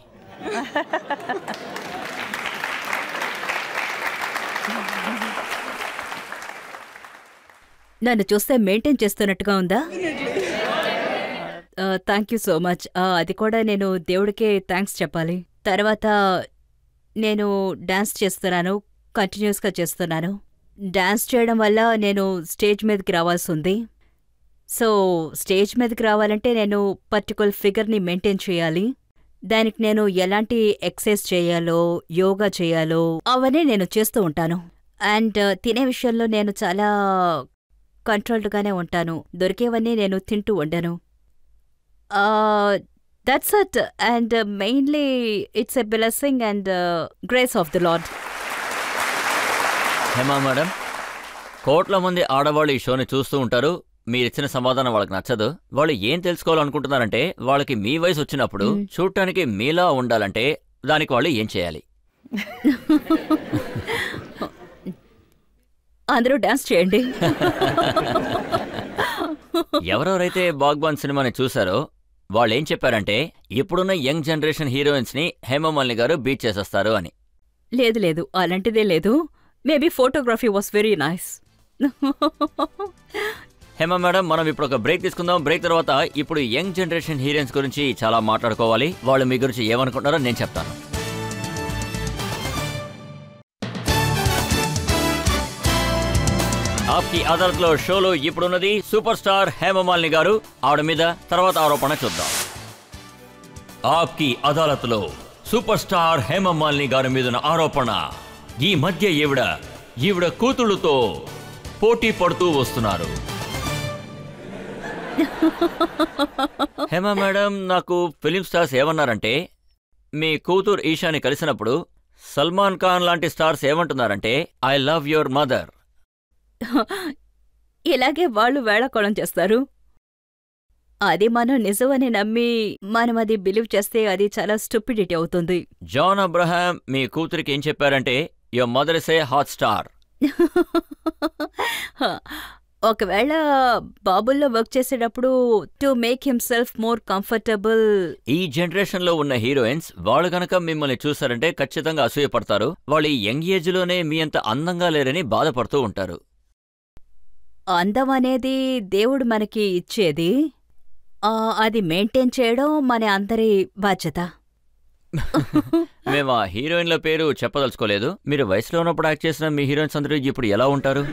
నన్ను చూస్తే మెయింటైన్ చేస్తున్నట్టుగా ఉందా? Thank you so much. అది కూడా నేను దేవుడికే థ్యాంక్స్ చెప్పాలి. తర్వాత నేను డాన్స్ చేస్తున్నాను, కంటిన్యూస్గా చేస్తున్నాను. డాన్స్ చేయడం వల్ల నేను స్టేజ్ మీదకి రావాల్సి ఉంది. సో స్టేజ్ మీదకి రావాలంటే నేను పర్టికులర్ ఫిగర్ని మెయింటైన్ చేయాలి. దానికి నేను ఎలాంటి ఎక్సర్సైజ్ చేయాలో, యోగా చేయాలో అవన్నీ నేను చేస్తూ ఉంటాను. అండ్ తినే విషయంలో నేను చాలా కంట్రోల్డ్గానే ఉంటాను. దొరికేవన్నీ నేను తింటూ ఉండను. That's it. And mainly it's a blessing and grace of the lord. Hema madam, కోట్ల మంది ఆడవాళ్ళు ఈ షోని చూస్తూ ఉంటారు. మీరిచ్చిన సమాధానం వాళ్ళకి నచ్చదు. వాళ్ళు ఏం తెలుసుకోవాలనుకుంటున్నారంటే, వాళ్ళకి మీ వయసు వచ్చినప్పుడు చూడటానికి మీలా ఉండాలంటే దానికి వాళ్ళు ఏం చేయాలి? అందరూ డాన్స్ చేయండి. ఎవరెవరైతే బాగ్బాన్ సినిమాని చూశారో వాళ్ళేం చెప్పారంటే, ఇప్పుడున్న యంగ్ జనరేషన్ హీరోయిన్స్ ని హేమమాలిని గారు బీట్ చేసేస్తారు అని. లేదు లేదు, అలాంటిదే లేదు. Maybe photography was very nice. Hema madam, మనం ఇప్పుడు ఒక బ్రేక్ తీసుకుందాం. బ్రేక్ తర్వాత ఇప్పుడు యంగ్ జనరేషన్ హీరోయిన్స్ గురించి చాలా మాట్లాడుకోవాలి. వాళ్ళు మీ గురించి ఏమనుకుంటారో నేను చెప్తాను. ఆప్కి అదాలత్లో షోలో ఇప్పుడున్నది సూపర్ స్టార్ హేమమాలిని గారు. ఆవిడ మీద తర్వాత ఆరోపణ చూద్దాం. ఆప్కి అదాలత్లో సూపర్ స్టార్ హేమమాలిని గారి మీదున్న ఆరోపణ, ఈ మధ్య ఈవిడ కూతుళ్ళతో పోటీ పడుతూ వస్తున్నారు. హేమ మేడం, నాకు ఫిలిం స్టార్స్ ఏమన్నారంటే, మీ కూతురు ఈషాని కలిసినప్పుడు సల్మాన్ ఖాన్ లాంటి స్టార్స్ ఏమంటున్నారంటే, ఐ లవ్ యువర్ మదర్. ఇలాగే వాళ్ళు వేళాకోళం చేస్తారు. అది మనం నిజమని నమ్మి మనం అది బిలీవ్ చేస్తే అది చాలా స్టూపిడిటీ అవుతుంది. జాన్ అబ్రహాం మీ కూతురికి ఏం చెప్పారంటే, your mother is a hot star. ఒకవేళ బాబుల్లో వర్క్ చేసేటప్పుడు to make himself more comfortable. ఈ జనరేషన్ లో ఉన్న హీరోయిన్స్ వాళ్ళు గనక మిమ్మల్ని చూసారంటే ఖచ్చితంగా అసూయపడతారు. వాళ్ళు ఈ యంగ్ ఏజ్ లోనే మీ అంత అందంగా లేరని బాధపడుతూ ఉంటారు. అందం అనేది దేవుడు మనకి ఇచ్చేది. అది మెయింటైన్ చేయడం మన అందరి బాధ్యత. మేము ఆ హీరోయిన్ల పేరు చెప్పదలుచుకోలేదు. మీరు వయసులో ఉన్నప్పుడు యాక్ట్ చేసిన మీ హీరోయిన్స్ అందరూ ఇప్పుడు ఎలా ఉంటారు?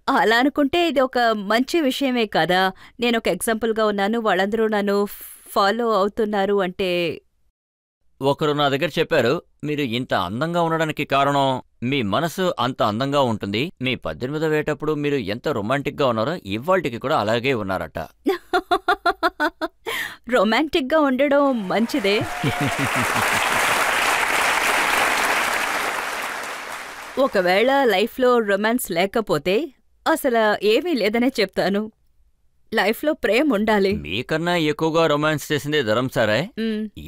అలా అనుకుంటే ఇది ఒక మంచి విషయమే కదా. నేను ఒక ఎగ్జాంపుల్గా ఉన్నాను, వాళ్ళందరూ నన్ను ఫాలో అవుతున్నారు అంటే. ఒకరు నా దగ్గర చెప్పారు, మీరు ఇంత అందంగా ఉండడానికి కారణం మీ మనసు అంత అందంగా ఉంటుంది. మీ 18వ ఏటప్పుడు మీరు ఎంత రొమాంటిక్గా ఉన్నారో ఇవాళకి కూడా అలాగే ఉన్నారట. రొమాంటిక్గా ఉండడం మంచిదే. ఒకవేళ లైఫ్లో రొమాన్స్ లేకపోతే అసలు ఏమీ లేదనే చెప్తాను. లైఫ్లో ప్రేమ ఉండాలి. మీకన్నా ఎక్కువగా రొమాన్స్ చేసిందే ధరమ్ సారే.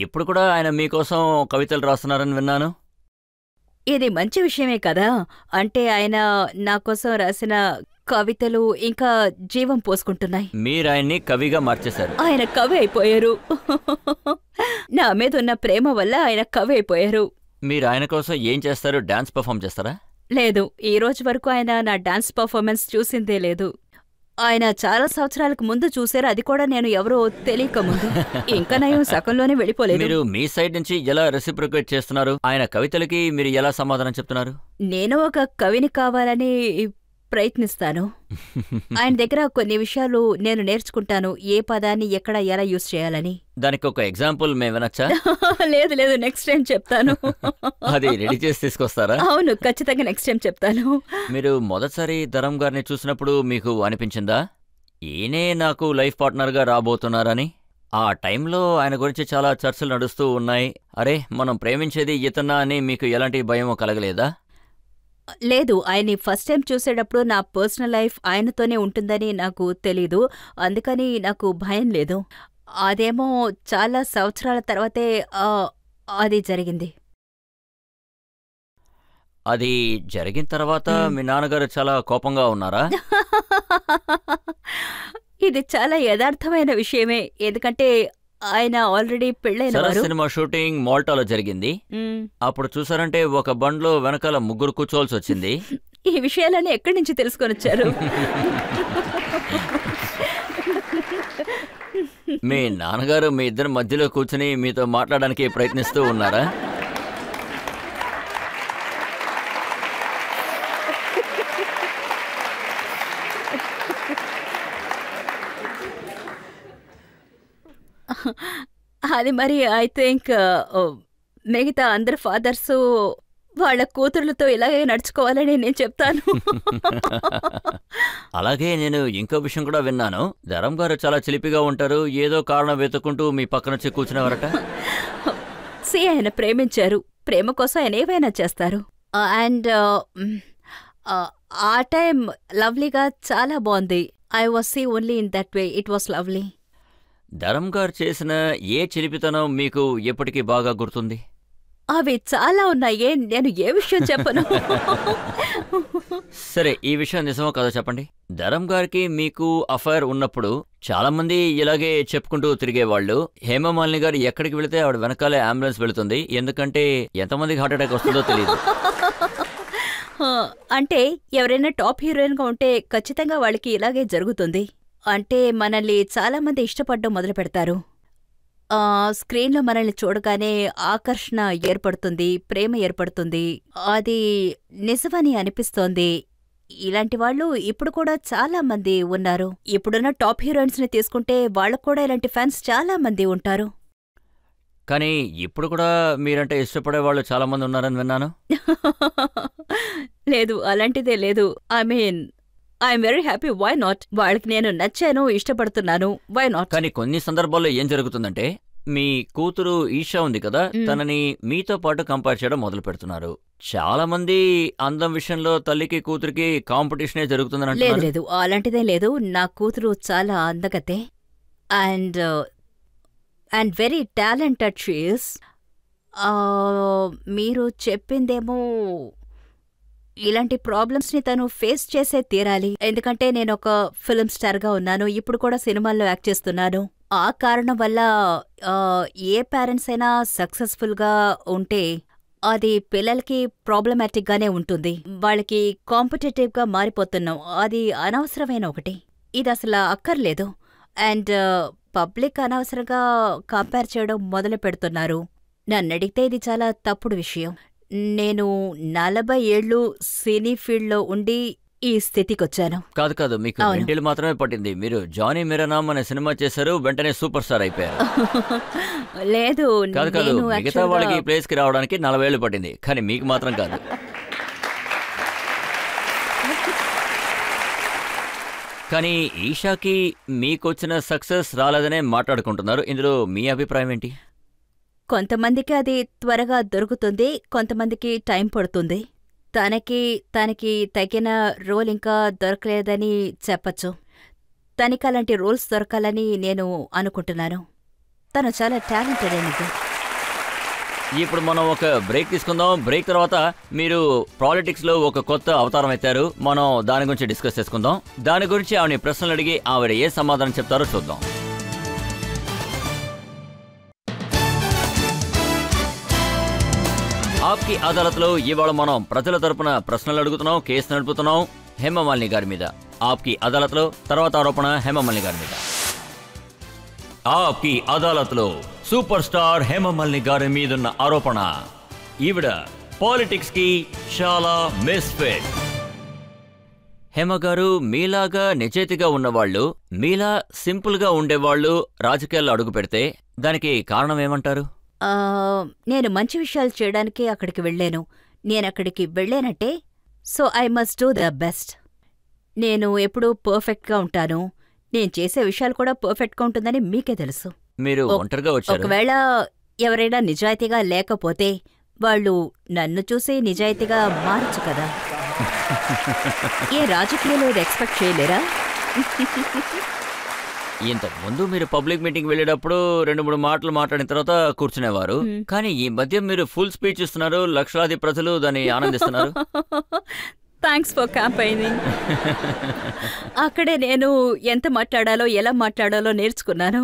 ఇప్పుడు కూడా ఆయన మీకోసం కవితలు రాస్తున్నారని విన్నాను. ఇది మంచి విషయమే కదా. అంటే ఆయన నా కోసం రాసిన కవితలు ఇంకా జీవం పోసుకుంటున్నాయి. మీరు ఆయన్ని కవిగా మార్చేశారు. ఆయన కవి అయిపోయారు. నా మీద ఉన్న ప్రేమ వల్ల ఆయన కవి అయిపోయారు. మీరు ఆయన కోసం ఏం చేస్తారు? డాన్స్ పర్ఫామ్ చేస్తారా? లేదు, ఈ రోజు వరకు ఆయన నా డాన్స్ పర్ఫార్మెన్స్ చూసిందే లేదు. ఆయన చాలా సంవత్సరాలకు ముందు చూశారు, అది కూడా నేను ఎవరో తెలియక ముందు. ఇంకా నయం సగంలోనే వెళ్ళిపోలేదు. మీరు మీ సైడ్ నుంచి ఎలా రెసిప్రొకేట్ చేస్తున్నారు? ఆయన కవితలకి మీరు ఎలా సమాధానం చెప్తున్నారు? నేను ఒక కవిని కావాలని ప్రయత్నిస్తాను. ఆయన దగ్గర కొన్ని విషయాలు నేను నేర్చుకుంటాను, ఏ పదాన్ని ఎక్కడ ఎలా యూజ్ చేయాలని. దానికి ఒక ఎగ్జాంపుల్ మేము వినొచ్చా? లేదు లేదు, నెక్స్ట్ టైం చెప్తాను. అది రెడీ చేసి తీసుకొస్తారా? అవును, ఖచ్చితంగా నెక్స్ట్ టైం చెప్తాను. మీరు మొదటిసారి ధరమ్ గారిని చూసినప్పుడు మీకు అనిపించిందా ఈయనే నాకు లైఫ్ పార్ట్నర్గా రాబోతున్నారని? ఆ టైంలో ఆయన గురించి చాలా చర్చలు నడుస్తూ ఉన్నాయి. అరే, మనం ప్రేమించేది ఇతన్నా అని మీకు ఎలాంటి భయం కలగలేదా? లేదు, ఆయన్ని ఫస్ట్ టైం చూసేటప్పుడు నా పర్సనల్ లైఫ్ ఆయనతోనే ఉంటుందని నాకు తెలీదు. అందుకని నాకు భయం లేదు. అదేమో చాలా సంవత్సరాల తర్వాతే అది జరిగింది. అది జరిగిన తర్వాత మీ నాన్నగారు చాలా కోపంగా ఉన్నారా? ఇది చాలా యథార్థమైన విషయమే, ఎందుకంటే ఆయన ఆల్రెడీ పెళ్ళైన వారు. సినిమా షూటింగ్ మాల్టాలో జరిగింది. అప్పుడు చూసారంటే ఒక బండ్లో వెనకాల 3 కూర్చోవాల్సి వచ్చింది. ఈ విషయాలన్నీ ఎక్కడి నుంచి తెలుసుకొని వచ్చారు? మీ నాన్నగారు మీ ఇద్దరి మధ్యలో కూర్చుని మీతో మాట్లాడడానికి ప్రయత్నిస్తూ ఉన్నారా? అది మరి ఐ థింక్ మిగతా అందరు ఫాదర్స్ వాళ్ళ కూతుర్లతో ఇలాగే నడుచుకోవాలని నేను చెప్తాను. అలాగే నేను ఇంకో విషయం కూడా విన్నాను. ధరమ్ గారు చాలా చిలిపిగా ఉంటారు, ఏదో కారణం వెతుక్కుంటూ మీ పక్కన వచ్చి కూర్చునేవారట. ఆయన ప్రేమించారు, ప్రేమ కోసం ఆయన ఏవైనా చేస్తారు. అండ్ ఆ టైం లవ్లీగా చాలా బాగుంది. I was see only in that way, it was lovely. Dharam గారు చేసిన ఏ చిలిపితనం మీకు ఎప్పటికీ బాగా గుర్తుంది? అవి చాలా ఉన్నాయి, నేను ఏ విషయం చెప్పను. సరే, ఈ విషయం నిజమో కదా చెప్పండి. ధరమ్ గారికి మీకు అఫైర్ ఉన్నప్పుడు చాలా మంది ఇలాగే చెప్పుకుంటూ తిరిగేవాళ్ళు. హేమమాలిని గారు ఎక్కడికి వెళితే ఆవిడ వెనకాలే అంబులెన్స్ వెళుతుంది, ఎందుకంటే ఎంతమందికి హార్ట్ అటాక్ వస్తుందో తెలియదు. అంటే ఎవరైనా టాప్ హీరోయిన్గా ఉంటే ఖచ్చితంగా వాళ్ళకి ఇలాగే జరుగుతుంది. అంటే మనల్ని చాలా మంది ఇష్టపడడం మొదలు పెడతారు. స్క్రీన్లో మనల్ని చూడగానే ఆకర్షణ ఏర్పడుతుంది, ప్రేమ ఏర్పడుతుంది, అది నిజమని అనిపిస్తోంది. ఇలాంటి వాళ్ళు ఇప్పుడు కూడా చాలా మంది ఉన్నారు. ఇప్పుడున్న టాప్ హీరోయిన్స్ ని తీసుకుంటే వాళ్ళకు కూడా ఇలాంటి ఫ్యాన్స్ చాలా మంది ఉంటారు. కానీ ఇప్పుడు కూడా మీరంటే ఇష్టపడే వాళ్ళు చాలా మంది ఉన్నారని విన్నాను. లేదు, అలాంటిదే లేదు. I'm very happy, why not? వాళ్ళకి నేను నచ్చాను, ఇష్టపడుతున్నాను, వై నాట్? కానీ కొన్ని సందర్భాల్లో ఏం జరుగుతుందంటే, మీ కూతురు ఈషా ఉంది కదా, తనని మీతో పాటు కంపేర్ చేయడం మొదలు పెడుతున్నారు. చాలా మంది అందం విషయంలో తల్లికి కూతురికి కాంపిటీషనే జరుగుతుందని అంటున్నారు. లేదు, అలాంటిదే లేదు. నా కూతురు చాలా అందగతే and very talented she is. మీరు చెప్పిందేమో ఇలాంటి ప్రాబ్లమ్స్ని తను ఫేస్ చేసే తీరాలి. ఎందుకంటే నేను ఒక ఫిల్మ్ స్టార్గా ఉన్నాను, ఇప్పుడు కూడా సినిమాల్లో యాక్ట్ చేస్తున్నాను. ఆ కారణం వల్ల ఏ పేరెంట్స్ అయినా సక్సెస్ఫుల్గా ఉంటే అది పిల్లలకి ప్రాబ్లమాటిక్గానే ఉంటుంది. వాళ్ళకి కాంపిటేటివ్గా మారిపోతున్నాం, అది అనవసరమైన ఒకటి. ఇది అసలు అక్కర్లేదు. అండ్ పబ్లిక్ అనవసరంగా కంపేర్ చేయడం మొదలు పెడుతున్నారు. నన్నడిగితే ఇది చాలా తప్పుడు విషయం. నేను 40 ఏళ్ళు సినీ ఫీల్డ్లో ఉండి ఈ స్థితికొచ్చాను. కాదు కాదు, మీకు అవును. 2 మాత్రమే పట్టింది. మీరు జానీ మీరానామ్ అనే సినిమా చేశారు, వెంటనే సూపర్ స్టార్ అయిపోయారు. లేదు, కాదు కాదు, నేను మిగతా actually వాళ్ళకి గా ఈ ప్లేస్ కి రావడానికి 40 ఏళ్ళు పట్టింది, కానీ మీకు మాత్రం కాదు. కానీ ఈషాకి మీకొచ్చిన సక్సెస్ రాలేదనే మాట్లాడుకుంటున్నారు. ఇందులో మీ అభిప్రాయం ఏంటి? కొంతమందికి అది త్వరగా దొరుకుతుంది, కొంతమందికి టైం పడుతుంది. తనకి తగిన రోల్ ఇంకా దొరకలేదని చెప్పచ్చు. తనకి అలాంటి రోల్స్ దొరకాలని నేను అనుకుంటున్నాను. తను చాలా టాలెంటెడ్ అయినది. ఇప్పుడు మనం ఒక బ్రేక్ తీసుకుందాం. బ్రేక్ తర్వాత మీరు పాలిటిక్స్ లో ఒక కొత్త అవతారం ఎత్తారు. మనం దాని గురించి డిస్కస్ చేసుకుందాం. దాని గురించి ఆవిడ ప్రశ్నలు అడిగి ఆవిడ ఏ సమాధానం చెప్తారో చూద్దాం. ఆప్కి అదాలత్లో ఇవాళ మనం ప్రజల తరపున ప్రశ్నలు అడుగుతున్నాం, కేసు నడుపుతున్నాం హేమమాలిని గారి మీద. ఆప్కి అదాలత్లో తర్వాత ఆరోపణ హేమమాలిని గారి మీద. ఆప్కి అదాలత్లో సూపర్ స్టార్ హేమమాలిని గారి మీదున్న ఆరోపణ, ఈవిడ పాలిటిక్స్ కి చాలా మిస్ఫిట్. హేమ గారు, మీలాగా నిజాయితీగా ఉన్నవాళ్లు, మీలా సింపుల్ గా ఉండేవాళ్లు రాజకీయాల్లో అడుగు పెడితే దానికి కారణం ఏమంటారు? నేను మంచి విషయాలు చేయడానికి అక్కడికి వెళ్ళాను. నేనక్కడికి వెళ్ళానంటే so I must do the best. నేను ఎప్పుడూ పర్ఫెక్ట్గా ఉంటాను. నేను చేసే విషయాలు కూడా పర్ఫెక్ట్గా ఉంటుందని మీకే తెలుసు. మీరు ఒంటరిగా వచ్చారు. ఒకవేళ ఎవరైనా నిజాయితీగా లేకపోతే వాళ్ళు నన్ను చూసి నిజాయితీగా మారచ్చు కదా. ఏ రాజకీయాలు ఇది ఎక్స్పెక్ట్ చేయలేరా? ఇంతకు ముందు మీరు పబ్లిక్ మీటింగ్ వెళ్ళేటప్పుడు 2-3 మాటలు మాట్లాడిన తర్వాత కూర్చునేవారు. కానీ ఈ మధ్య మీరు ఫుల్ స్పీచ్ ఇస్తున్నారు, లక్షలాది ప్రజలు దాన్ని ఆనందిస్తున్నారు. Thanks for campaigning. అక్కడే నేను ఎంత మాట్లాడాలో ఎలా మాట్లాడాలో నేర్చుకున్నాను.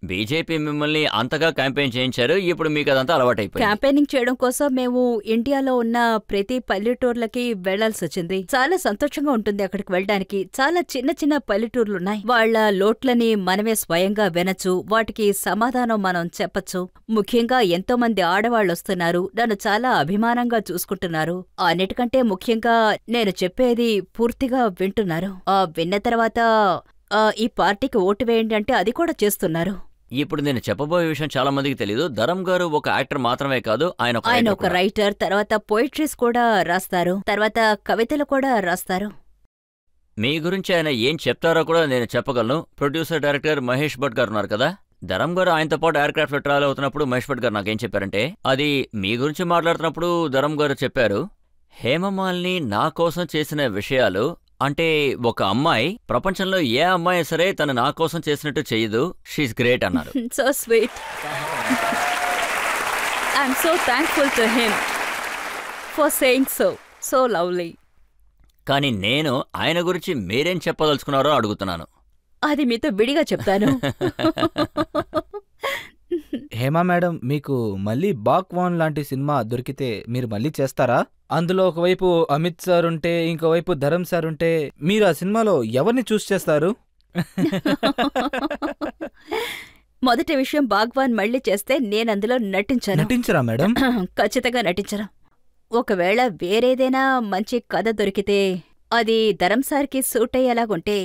బీజేపీ మిమ్మల్ని అంతగా క్యాంపెయిన్ చేయించారు, ఇప్పుడు మీకు అదంతా అలవాటైపోయింది. క్యాంపెయినింగ్ చేయడం కోసం మేము ఇండియాలో ఉన్న ప్రతి పల్లెటూర్లకి వెళ్లాల్సి వచ్చింది. చాలా సంతోషంగా ఉంటుంది అక్కడికి వెళ్ళడానికి. చాలా చిన్న చిన్న పల్లెటూర్లున్నాయి. వాళ్ల లోట్లని మనమే స్వయంగా వినచ్చు, వాటికి సమాధానం మనం చెప్పచ్చు. ముఖ్యంగా ఎంతో మంది ఆడవాళ్లొస్తున్నారు, నన్ను చాలా అభిమానంగా చూసుకుంటున్నారు. అన్నిటికంటే ముఖ్యంగా నేను చెప్పేది పూర్తిగా వింటున్నారు. విన్న తర్వాత ఈ పార్టీకి ఓటు వేయండి అంటే అది కూడా చేస్తున్నారు. ఇప్పుడు నేను చెప్పబోయే విషయం చాలా మందికి తెలియదు. ధరమ్ గారు ఒక యాక్టర్ మాత్రమే కాదు, ఆయన ఒక రైటర్, తర్వాత పోయిట్రీస్ కూడా రాస్తారు, తర్వాత కవితలు కూడా రాస్తారు. మీ గురించి ఆయన ఏం చెప్తారో కూడా నేను చెప్పగలను. ప్రొడ్యూసర్ డైరెక్టర్ మహేష్ భట్ గారు ఉన్నారు కదా, ధరమ్ గారు ఆయనతో పాటు ఎయిర్ క్రాఫ్ట్ లో ట్రావెల్ అవుతున్నప్పుడు మహేష్ భట్ గారు నాకేం చెప్పారంటే, అది మీ గురించి మాట్లాడుతున్నప్పుడు ధరమ్ గారు చెప్పారు, హేమమాలిని నా కోసం చేసిన విషయాలు అంటే ఒక అమ్మాయి ప్రపంచంలో ఏ అమ్మాయి సరే తను నా కోసం చేసినట్టు చెయ్యదు, షీఈస్ గ్రేట్ అన్నారు. So sweet. I'm so thankful to him for saying so lovely. కానీ నేను ఆయన గురించి మీరేం చెప్పదలుచుకున్నారో అడుగుతున్నాను. అది మీతో విడిగా చెప్తాను. హేమా మేడం, మీకు మళ్ళీ బాక్వాన్ లాంటి సినిమా దొరికితే మీరు మళ్ళీ చేస్తారా? అందులో ఒకవైపు అమిత్ సార్ ఉంటే ఇంకోవైపు ధరమ్ సార్ ఉంటే మీరు ఆ సినిమాలో ఎవరిని చూస్ చేస్తారు? మొదటి విషయం, బాగ్వాన్ మళ్ళీ చేస్తే నేనందులో నటించరా మేడం? ఖచ్చితంగా నటించరా. ఒకవేళ వేరేదైనా మంచి కథ దొరికితే అది ధరమ్ సార్కి సూట్ అయ్యేలాగుంటే,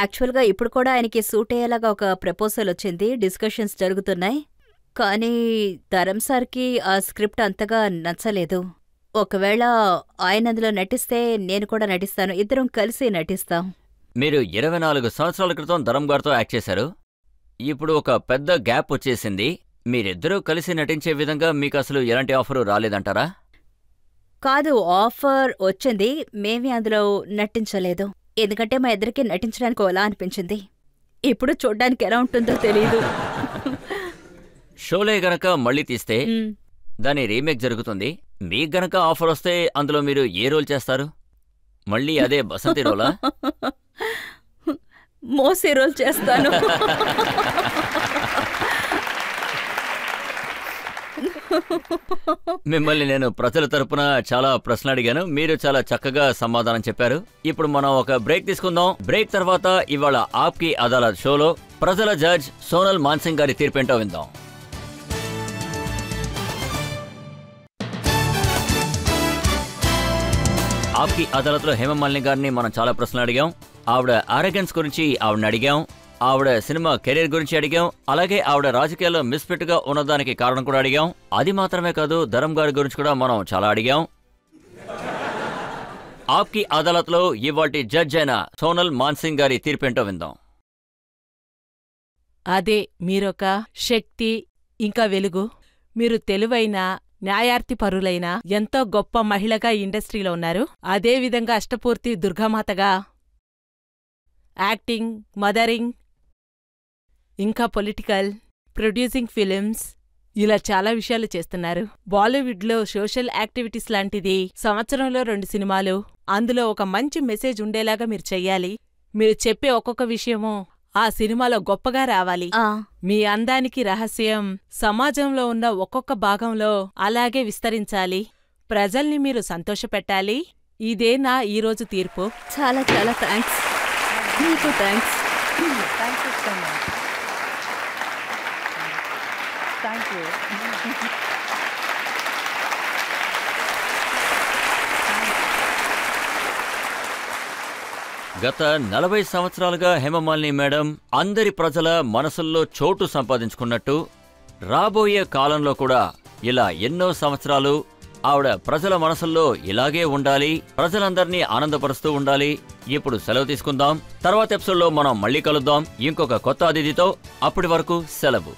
యాక్చువల్గా ఇప్పుడు కూడా ఆయనకి సూట్ అయ్యేలాగా ఒక ప్రపోజల్ వచ్చింది, డిస్కషన్స్ జరుగుతున్నాయి. కానీ ధరమ్ సార్కి ఆ స్క్రిప్ట్ అంతగా నచ్చలేదు. ఒకవేళ ఆయన అందులో నటిస్తే నేను కూడా నటిస్తాను, ఇద్దరం కలిసి నటిస్తాం. మీరు 24 సంవత్సరాల క్రితం ధరమ్ గారితో యాక్ట్ చేశారు. ఇప్పుడు ఒక పెద్ద గ్యాప్ వచ్చేసింది. మీరిద్దరూ కలిసి నటించే విధంగా మీకు అసలు ఎలాంటి ఆఫరు రాలేదంటారా? కాదు, ఆఫర్ వచ్చింది, మేమే అందులో నటించలేదు. ఎందుకంటే మా ఇద్దరికి నటించడానికి ఎలా అనిపించింది. ఇప్పుడు చూడ్డానికి ఎలా ఉంటుందో తెలీదు. షోలే గనక మళ్ళీ తీస్తే దాని రీమేక్ జరుగుతుంది. మీకు గనక ఆఫర్ వస్తే అందులో మీరు ఏ రోల్ చేస్తారు? మళ్ళీ అదే బసంతి రోలా? మోసే రోల్ చేస్తాను. మిమ్మల్ని నేను ప్రజల తరపున చాలా ప్రశ్నలు అడిగాను, మీరు చాలా చక్కగా సమాధానం చెప్పారు. ఇప్పుడు మనం ఒక బ్రేక్ తీసుకుందాం. బ్రేక్ తర్వాత ఇవాళ ఆప్కి అదాలత్ షోలో ప్రజల జడ్జ్ సోనల్ మాన్సింగ్ గారి తీర్పేంటో విందాం. ఆప్కి అదాలత్లో హేమమాలిని గారిని మనం చాలా ప్రశ్నలు అడిగాం. ఆవిడ ఆరోగెన్స్ గురించి ఆవిడని అడిగాం, ఆవిడ సినిమా కెరీర్ గురించి అడిగాం, అలాగే ఆవిడ రాజకీయాల్లో మిస్ఫిట్ గా ఉన్నదానికి కారణం కూడా అడిగాం. అది మాత్రమే కాదు, ధరమ్ గారి గురించి కూడా మనం చాలా అడిగాం. ఆప్కి అదాలత్లో ఇవాల్టి జడ్జ్ అయిన సోనల్ మాన్సింగ్ గారి తీర్పేంటో విందాం. అదే మీరొక శక్తి, ఇంకా వెలుగు. మీరు తెలివైన, న్యాయార్థిపరులైన ఎంతో గొప్ప మహిళగా ఇండస్ట్రీలో ఉన్నారు. అదేవిధంగా అష్టపూర్తి దుర్గామాతగా యాక్టింగ్, మదరింగ్, ఇంకా పొలిటికల్, ప్రొడ్యూసింగ్ ఫిలిమ్స్, ఇలా చాలా విషయాలు చేస్తున్నారు. బాలీవుడ్లో సోషల్ యాక్టివిటీస్ లాంటిది సంవత్సరంలో 2 సినిమాలు, అందులో ఒక మంచి మెసేజ్ ఉండేలాగా మీరు చెయ్యాలి. మీరు చెప్పే ఒక్కొక్క విషయమూ ఆ సినిమాలో గొప్పగా రావాలి. మీ అందానికి రహస్యం సమాజంలో ఉన్న ఒక్కొక్క భాగంలో అలాగే విస్తరించాలి. ప్రజల్ని మీరు సంతోషపెట్టాలి. ఇదే నా ఈరోజు తీర్పు. చాలా చాలా థ్యాంక్స్. మీకు థ్యాంక్స్. గత 40 సంవత్సరాలుగా హేమమాలిని మేడం అందరి ప్రజల మనసుల్లో చోటు సంపాదించుకున్నట్టు, రాబోయే కాలంలో కూడా ఇలా ఎన్నో సంవత్సరాలు ఆవిడ ప్రజల మనసుల్లో ఇలాగే ఉండాలి, ప్రజలందరినీ ఆనందపరుస్తూ ఉండాలి. ఇప్పుడు సెలవు తీసుకుందాం. తర్వాత ఎపిసోడ్లో మనం మళ్ళీ కలుద్దాం ఇంకొక కొత్త అతిథితో. అప్పటి వరకు సెలవు.